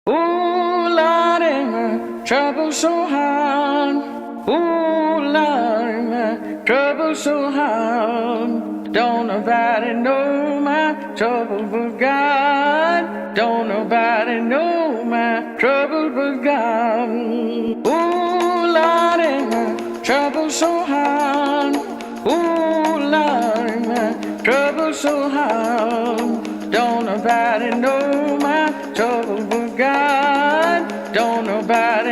Ooh, Lordy, my trouble so hard. Ooh, Lordy, my trouble so hard. Don't nobody know my trouble but God. Don't nobody know my trouble but God. Ooh, Lordy, my trouble so hard. Ooh, Lordy, my trouble so hard. Don't nobody know my trouble but God. Don't nobody